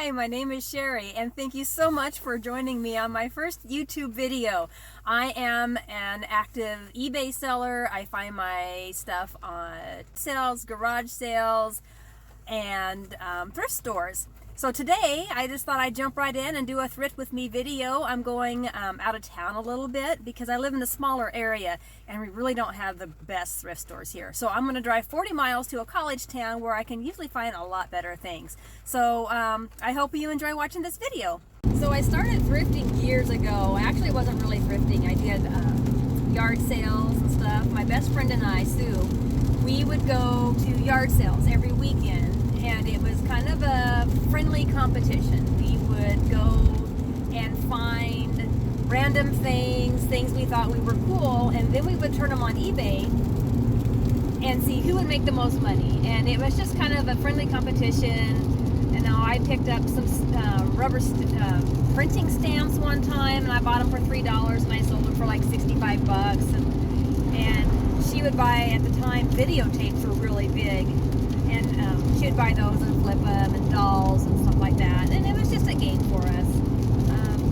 Hi, my name is Sherry, and thank you so much for joining me on my first YouTube video. I am an active eBay seller. I find my stuff on sales, garage sales, and thrift stores. So today, I just thought I'd jump right in and do a thrift with me video. I'm going out of town a little bit because I live in a smaller area and we really don't have the best thrift stores here. So I'm going to drive 40 miles to a college town where I can usually find a lot better things. So I hope you enjoy watching this video. So I started thrifting years ago. Actually, it wasn't really thrifting. I did yard sales and stuff. My best friend and I, Sue, we would go to yard sales every weekend. And it was kind of a friendly competition. We would go and find random things we thought we were cool, and then we would turn them on eBay and see who would make the most money. And it was just kind of a friendly competition. And now I picked up some rubber printing stamps one time, and I bought them for $3, and I sold them for like 65 bucks. And she would buy, at the time, videotapes were really big. And she would buy those and flip them, and dolls and stuff like that. And it was just a game for us.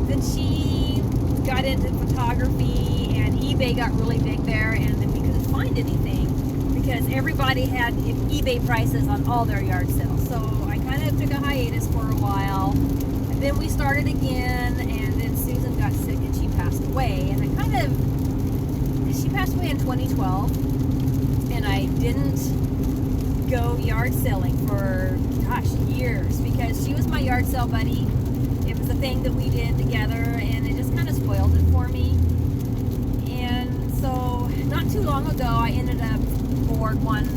Then she got into photography, and eBay got really big there, and then we couldn't find anything because everybody had eBay prices on all their yard sales. So I kind of took a hiatus for a while. And then we started again, and then Susan got sick and she passed away. And she passed away in 2012, and I didn't go yard selling for years because she was my yard sale buddy. It was a thing that we did together, and it just kind of spoiled it for me. And so not too long ago I ended up bored one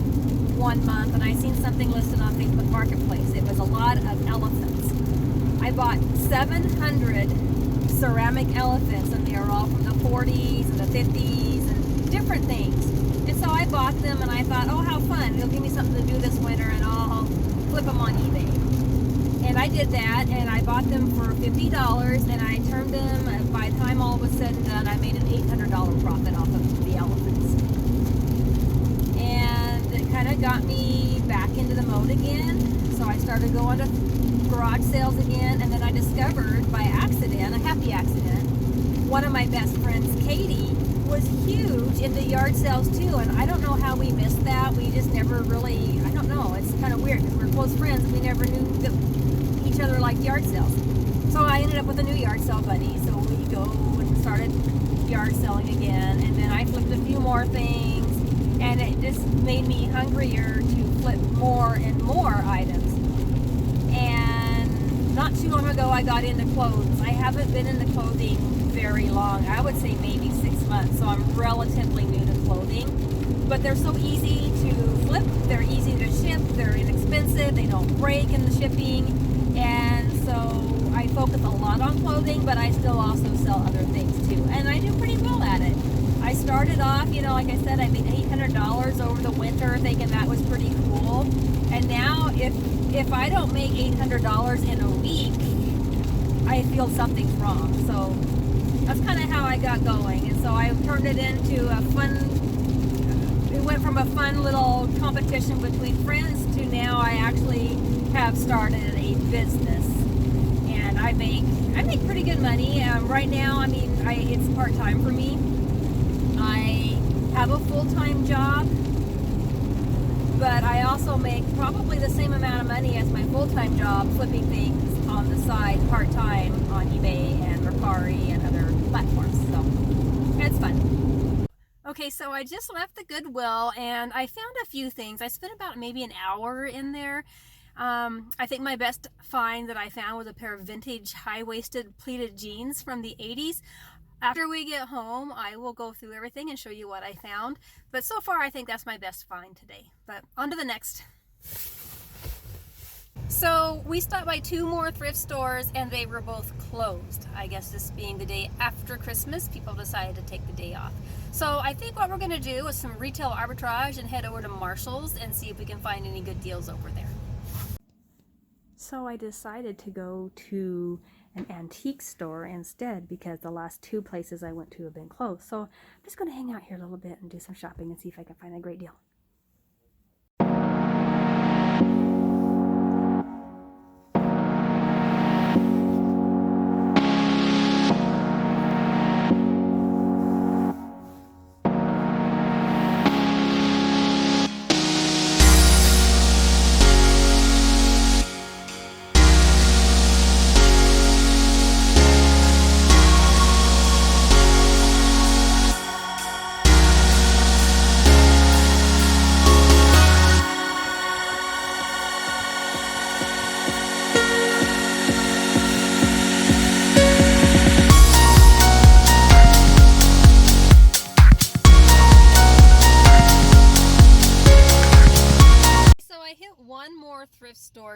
month, and I seen something listed on Facebook Marketplace. It was a lot of elephants. I bought 700 ceramic elephants, and they are all from the 40s and the 50s and different things. And so I bought them, and I thought, oh, how fun. It'll give me something to do this winter, and I'll flip them on eBay. And I did that, and I bought them for $50, and I turned them, and by the time all was said and done, I made an $800 profit off of the elephants. And it kind of got me back into the mode again. So I started going to garage sales again, and then I discovered by accident, a happy accident, one of my best friends, Katie, was huge into yard sales too, and I don't know how we missed that. We just never really, I don't know, it's kind of weird because we're close friends and we never knew that each other liked yard sales. So I ended up with a new yard sale buddy, so we go and started yard selling again, and then I flipped a few more things, and it just made me hungrier to flip more and more items. And not too long ago I got into clothes. I haven't been into clothing very long. I would say maybe 6 months, so I'm relatively new to clothing. But they're so easy to flip, they're easy to ship, they're inexpensive, they don't break in the shipping, and so I focus a lot on clothing, but I still also sell other things too, and I do pretty well at it. I started off, like I said, I made $800 over the winter, thinking that was pretty cool, and now if I don't make $800 in a week, I feel something's wrong. So that's kind of how I got going. And so I turned it into it went from a fun little competition between friends to now I actually have started a business. And I make pretty good money. Right now, it's part-time for me. I have a full-time job, but I also make probably the same amount of money as my full-time job flipping things on the side part-time on eBay and Mercari and other platforms. So it's fun. Okay, so I just left the Goodwill and I found a few things. I spent about maybe an hour in there. I think my best find that I found was a pair of vintage high-waisted pleated jeans from the 80s. After we get home, I will go through everything and show you what I found. But so far, I think that's my best find today. But on to the next. So we stopped by 2 more thrift stores and they were both closed. I guess this being the day after Christmas, people decided to take the day off. So I think what we're going to do is some retail arbitrage and head over to Marshall's and see if we can find any good deals over there. So I decided to go to an antique store instead because the last 2 places I went to have been closed. So I'm just going to hang out here a little bit and do some shopping and see if I can find a great deal.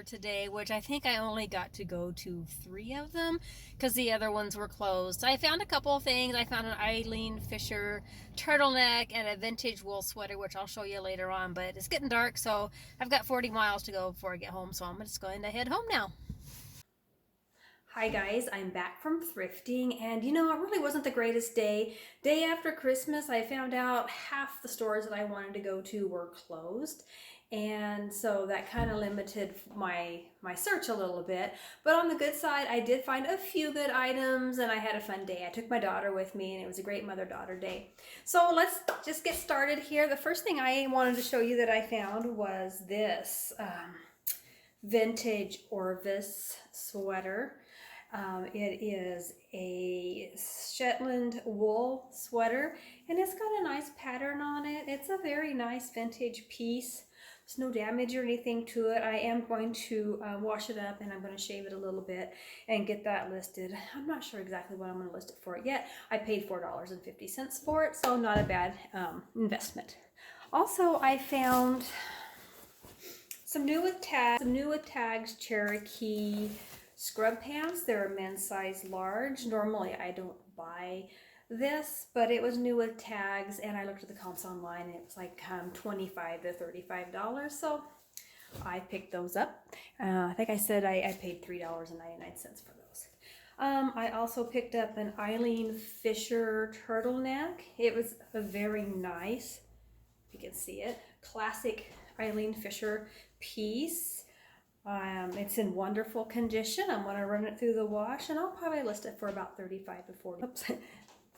store today, which I think I only got to go to 3 of them because the other ones were closed. I found a couple of things. I found an Eileen Fisher turtleneck and a vintage wool sweater, which I'll show you later on, but it's getting dark, so I've got 40 miles to go before I get home, so I'm just going to head home now. Hi guys, I'm back from thrifting, and you know, it really wasn't the greatest day. Day after Christmas, I found out half the stores that I wanted to go to were closed, and so that kind of limited my search a little bit. But on the good side, I did find a few good items, and I had a fun day. I took my daughter with me, and it was a great mother-daughter day. So let's just get started here. The first thing I wanted to show you that I found was this vintage Orvis sweater. It is a Shetland wool sweater, and it's got a nice pattern on it. It's a very nice vintage piece. There's no damage or anything to it. I am going to wash it up, and I'm going to shave it a little bit and get that listed. I'm not sure exactly what I'm going to list it for yet. I paid $4.50 for it, so not a bad investment. Also, I found some new with tags Cherokee scrub pants. They're a men's size large. Normally I don't buy this, but it was new with tags, and I looked at the comps online, and it was like $25 to $35, so I picked those up. I think I said I paid $3.99 for those. I also picked up an Eileen Fisher turtleneck. It was a very nice, if you can see it, classic Eileen Fisher piece. It's in wonderful condition. I'm going to run it through the wash, and I'll probably list it for about $35 to $40. Oops.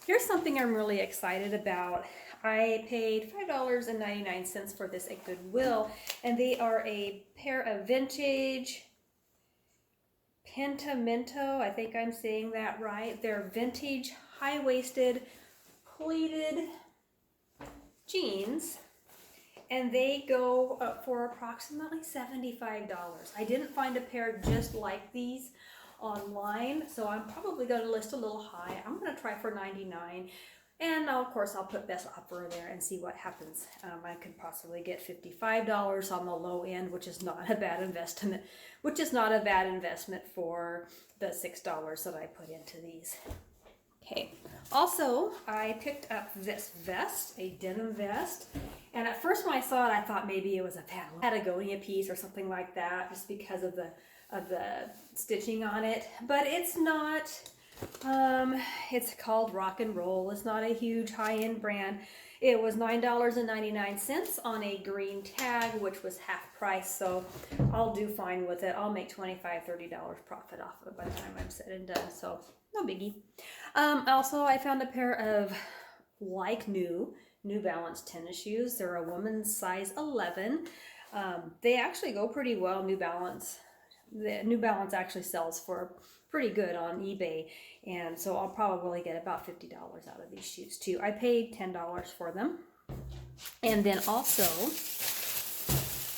Here's something I'm really excited about. I paid $5.99 for this at Goodwill, and they are a pair of vintage Pentimento. I think I'm saying that right. They're vintage high-waisted pleated jeans, and they go up for approximately $75. I didn't find a pair just like these online, so I'm probably going to list a little high. I'm going to try for $99, and of course I'll put best offer there and see what happens. I could possibly get $55 on the low end, which is not a bad investment. For the $6 that I put into these. Okay, also I picked up this vest, a denim vest, and at first when I saw it I thought maybe it was a Patagonia piece or something like that, just because of the stitching on it, but it's not. It's called Rock and Roll. It's not a huge high-end brand. It was $9.99 on a green tag, which was half price, so I'll do fine with it. I'll make $25, $30 profit off of it by the time I'm said and done, so no biggie. Also, I found a pair of new Balance tennis shoes. They're a woman's size 11. They actually go pretty well. New Balance actually sells for pretty good on eBay, and so I'll probably get about $50 out of these shoes too. I paid $10 for them. And then also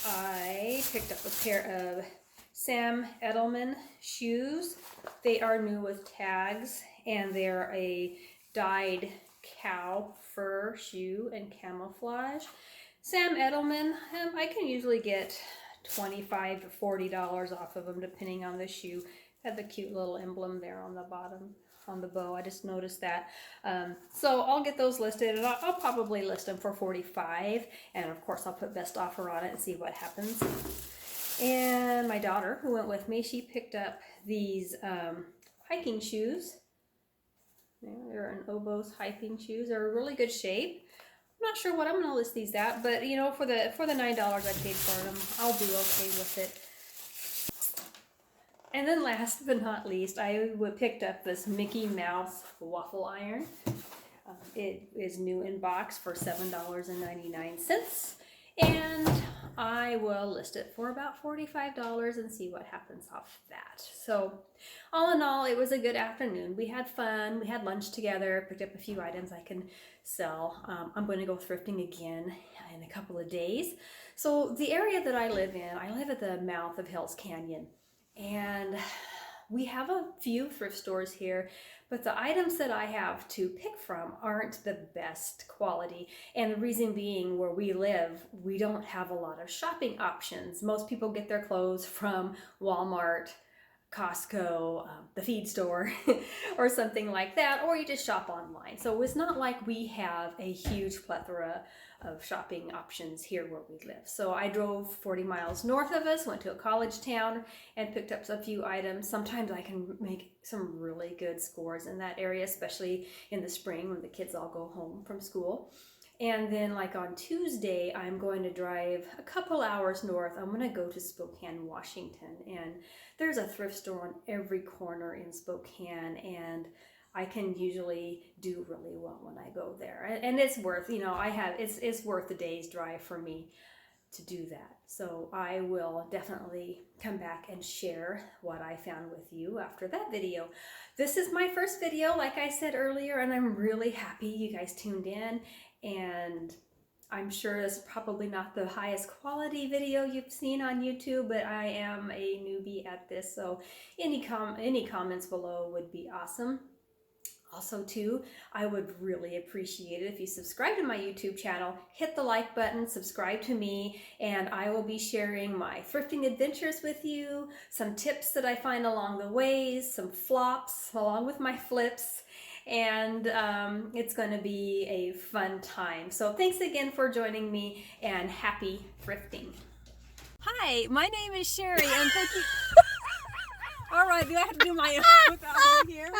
I picked up a pair of Sam Edelman shoes. They are new with tags, and they're a dyed cow fur shoe and camouflage. Sam Edelman, I can usually get $25 to $40 off of them depending on the shoe. Had the cute little emblem there on the bottom on the bow. I just noticed that. So I'll get those listed, and I'll probably list them for $45, and of course I'll put best offer on it and see what happens. And my daughter, who went with me, she picked up these hiking shoes. They're an Oboz hiking shoes. They're in really good shape. I'm not sure what I'm going to list these at, but you know, for the $9 I paid for them, I'll be okay with it. And then last but not least, I picked up this Mickey Mouse waffle iron. It is new in box for $7.99, and I will list it for about $45 and see what happens off that. So all in all, it was a good afternoon. We had fun. We had lunch together, picked up a few items I can sell. I'm going to go thrifting again in a couple of days. So the area that I live in, I live at the mouth of Hell's Canyon. And We have a few thrift stores here, but the items that I have to pick from aren't the best quality. And the reason being, where we live, we don't have a lot of shopping options. Most people get their clothes from Walmart, Costco, the feed store, or something like that, or you just shop online. So it's not like we have a huge plethora of shopping options here where we live. So I drove 40 miles north of us, went to a college town, and picked up a few items. Sometimes I can make some really good scores in that area, especially in the spring when the kids all go home from school. And then like on Tuesday, I'm going to drive a couple hours north. I'm going to go to Spokane, Washington. And there's a thrift store on every corner in Spokane. And I can usually do really well when I go there. And it's worth, it's worth the day's drive for me to do that. So I will definitely come back and share what I found with you after that video. This is my first video, like I said earlier, and I'm really happy you guys tuned in. And I'm sure it's probably not the highest quality video you've seen on YouTube, but I am a newbie at this, so any comments below would be awesome. Also too, I would really appreciate it if you subscribe to my YouTube channel, hit the like button, subscribe to me, and I will be sharing my thrifting adventures with you, some tips that I find along the ways, some flops along with my flips, and it's going to be a fun time. So thanks again for joining me, and happy thrifting. Hi, my name is Sherry, and thank you. All right, do I have to do my own without here?